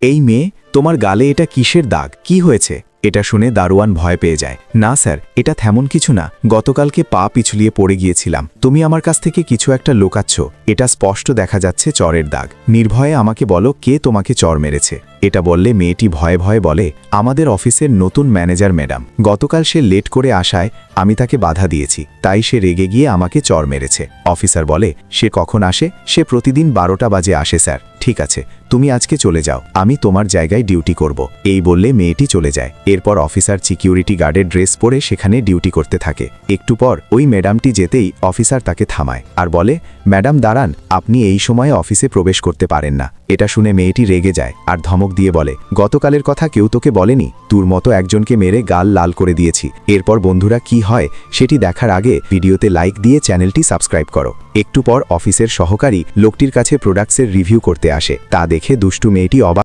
এই মেয়ে, তোমার গালে এটা কিসের দাগ? কি হয়েছে? এটা শুনে দারোয়ান ভয় পেয়ে যায়। না স্যার, এটা তেমন কিছু না, গতকালকে পা পিছলিয়ে পড়ে গিয়েছিলাম। তুমি আমার কাছ থেকে কিছু একটা লুকাচ্ছ, এটা স্পষ্ট দেখা যাচ্ছে চরের দাগ। নির্ভয়ে আমাকে বলো, কে তোমাকে চর মেরেছে? এটা বললে মেয়েটি ভয়ে ভয়ে বলে, আমাদের অফিসের নতুন ম্যানেজার ম্যাডাম। গতকাল সে লেট করে আসায় আমি তাকে বাধা দিয়েছি, তাই সে রেগে গিয়ে আমাকে চর মেরেছে। অফিসার বলে, সে কখন আসে? সে প্রতিদিন 12টা বাজে আসে স্যার। ঠিক আছে, তুমি আজকে চলে যাও, আমি তোমার জায়গায় ডিউটি করব। এই বললে মেয়েটি চলে যায়। এরপর অফিসার সিকিউরিটি গার্ডের ড্রেস পরে সেখানে ডিউটি করতে থাকে। একটু পর ওই ম্যাডামটি যেতেই অফিসার তাকে থামায় আর বলে, ম্যাডাম দাঁড়ান, আপনি এই সময়ে অফিসে প্রবেশ করতে পারেন না। এটা শুনে মেয়েটি রেগে যায় আর ধমক দিয়ে বলে, গতকালের কথা কেউ তোকে বলেনি? তোর মতো একজনকে মেরে গাল লাল করে দিয়েছি। এরপর বন্ধুরা কি হয় সেটি দেখার আগে ভিডিওতে লাইক দিয়ে চ্যানেলটি সাবস্ক্রাইব করো। একটু পর অফিসের সহকারী লোকটির কাছে প্রোডাক্টসের রিভিউ করতে আসে। তা দেখে দুষ্টু মেয়েটি অবাক